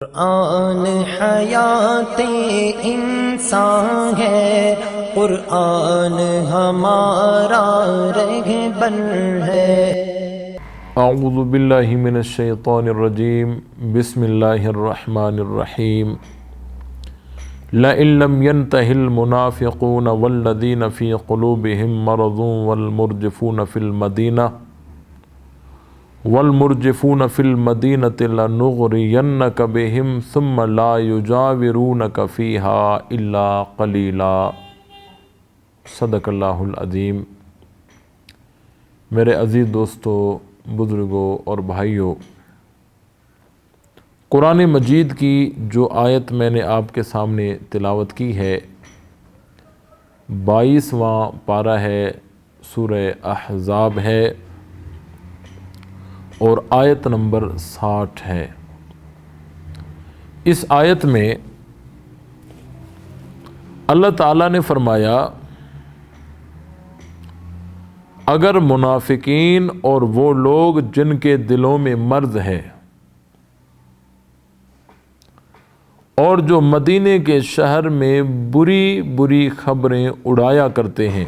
قرآن حیات انسان ہے، قرآن ہمارا رہبر ہے۔ اعوذ باللہ من الشیطان الرجیم، بسم اللہ الرحمن الرحیم۔ لئن لم ينتہ المنافقون والذین فی قلوبہم مرض والمرجفون فی المدینۃ لنغرینک بہم ثم لا یجاورونک فیہا الا قلیلا۔ صدق اللہ العظیم۔ میرے عزیز دوستو، بزرگوں اور بھائیوں، قرآن مجید کی جو آیت میں نے آپ کے سامنے تلاوت کی ہے، 22واں پارہ ہے، سورہ احزاب ہے اور آیت نمبر 60 ہے۔ اس آیت میں اللہ تعالیٰ نے فرمایا، اگر منافقین اور وہ لوگ جن کے دلوں میں مرض ہے اور جو مدینے کے شہر میں بری بری خبریں اڑایا کرتے ہیں،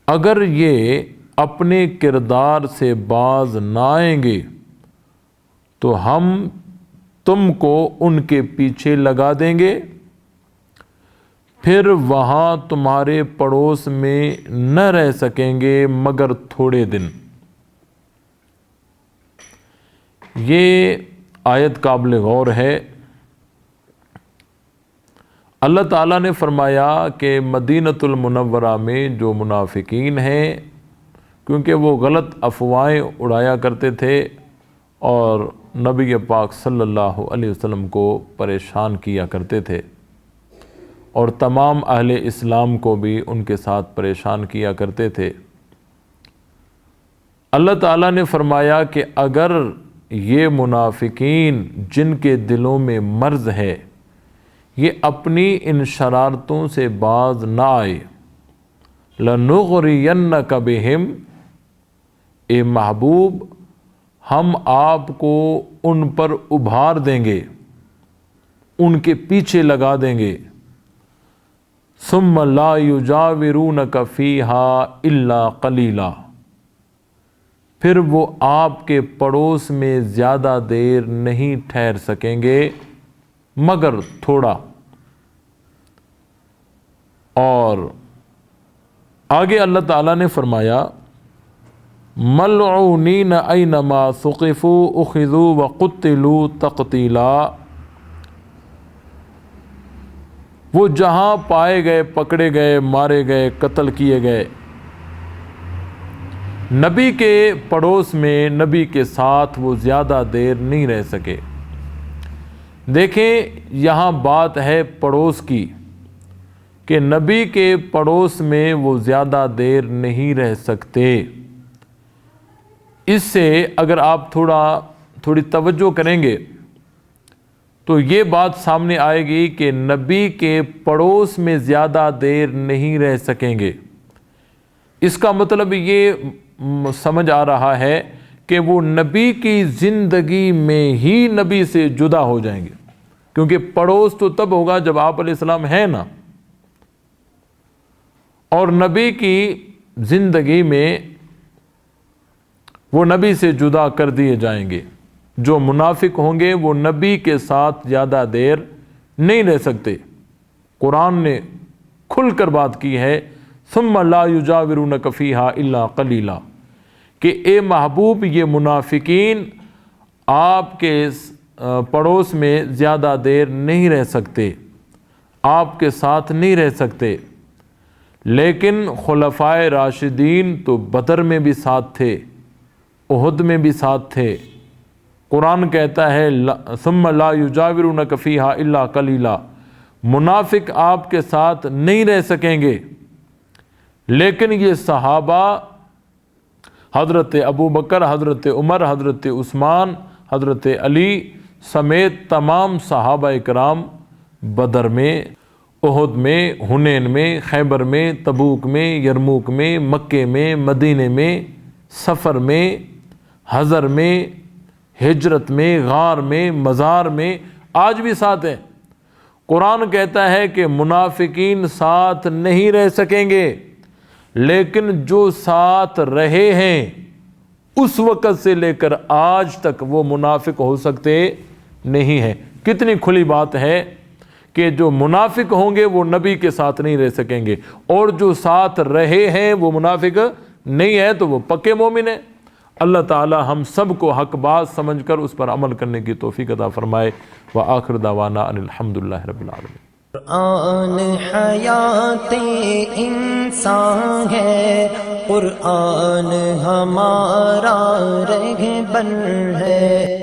اگر یہ اپنے کردار سے باز نہ آئیں گے تو ہم تم کو ان کے پیچھے لگا دیں گے، پھر وہاں تمہارے پڑوس میں نہ رہ سکیں گے مگر تھوڑے دن۔ یہ آیت قابل غور ہے۔ اللہ تعالیٰ نے فرمایا کہ مدینۃ المنورہ میں جو منافقین ہیں، کیونکہ وہ غلط افواہیں اڑایا کرتے تھے اور نبی پاک صلی اللہ علیہ وسلم کو پریشان کیا کرتے تھے اور تمام اہل اسلام کو بھی ان کے ساتھ پریشان کیا کرتے تھے، اللہ تعالیٰ نے فرمایا کہ اگر یہ منافقین جن کے دلوں میں مرض ہے، یہ اپنی ان شرارتوں سے باز نہ آئے، لَنُغْرِيَنَّكَ بِهِمْ، اے محبوب ہم آپ کو ان پر ابھار دیں گے، ان کے پیچھے لگا دیں گے، ثُمَّ لَا يُجَاوِرُونَكَ فِيهَا إِلَّا قَلِيلًا، پھر وہ آپ کے پڑوس میں زیادہ دیر نہیں ٹھہر سکیں گے مگر تھوڑا۔ اور آگے اللہ تعالیٰ نے فرمایا، مَلْعُونِينَ أَيْنَمَا ثُقِفُوا أُخِذُوا وَقُتِّلُوا تَقْتِيلًا، وہ جہاں پائے گئے پکڑے گئے، مارے گئے، قتل کیے گئے۔ نبی کے پڑوس میں، نبی کے ساتھ وہ زیادہ دیر نہیں رہ سکے۔ دیکھیں یہاں بات ہے پڑوس کی، کہ نبی کے پڑوس میں وہ زیادہ دیر نہیں رہ سکتے۔ اس سے اگر آپ تھوڑی توجہ کریں گے تو یہ بات سامنے آئے گی کہ نبی کے پڑوس میں زیادہ دیر نہیں رہ سکیں گے۔ اس کا مطلب یہ سمجھ آ رہا ہے کہ وہ نبی کی زندگی میں ہی نبی سے جدا ہو جائیں گے، کیونکہ پڑوس تو تب ہوگا جب آپ علیہ السلام ہیں نا، اور نبی کی زندگی میں وہ نبی سے جدا کر دیے جائیں گے۔ جو منافق ہوں گے وہ نبی کے ساتھ زیادہ دیر نہیں رہ سکتے۔ قرآن نے کھل کر بات کی ہے، ثم لا یجاورونک فیہا الا قلیلا، کہ اے محبوب یہ منافقین آپ کے پڑوس میں زیادہ دیر نہیں رہ سکتے، آپ کے ساتھ نہیں رہ سکتے۔ لیکن خلفائے راشدین تو بدر میں بھی ساتھ تھے، احد میں بھی ساتھ تھے۔ قرآن کہتا ہے ثم لا یجاورونک فیہا الا قلیلا، منافق آپ کے ساتھ نہیں رہ سکیں گے۔ لیکن یہ صحابہ، حضرت ابو بکر، حضرت عمر، حضرت عثمان، حضرت علی سمیت تمام صحابہ اکرام بدر میں، احد میں، حنین میں، خیبر میں، تبوک میں، یرموک میں، مکے میں، مدینے میں، سفر میں، حضر میں، ہجرت میں، غار میں، مزار میں، آج بھی ساتھ ہیں۔ قرآن کہتا ہے کہ منافقین ساتھ نہیں رہ سکیں گے، لیکن جو ساتھ رہے ہیں اس وقت سے لے کر آج تک وہ منافق ہو سکتے نہیں ہیں۔ کتنی کھلی بات ہے کہ جو منافق ہوں گے وہ نبی کے ساتھ نہیں رہ سکیں گے، اور جو ساتھ رہے ہیں وہ منافق نہیں ہے تو وہ پکے مومن ہیں۔ اللہ تعالی ہم سب کو حق بات سمجھ کر اس پر عمل کرنے کی توفیق عطا فرمائے۔ وآخر دعوانا ان الحمدللہ رب العالمین۔ قرآن حیات انسان ہے، قرآن ہمارا رہبر ہے۔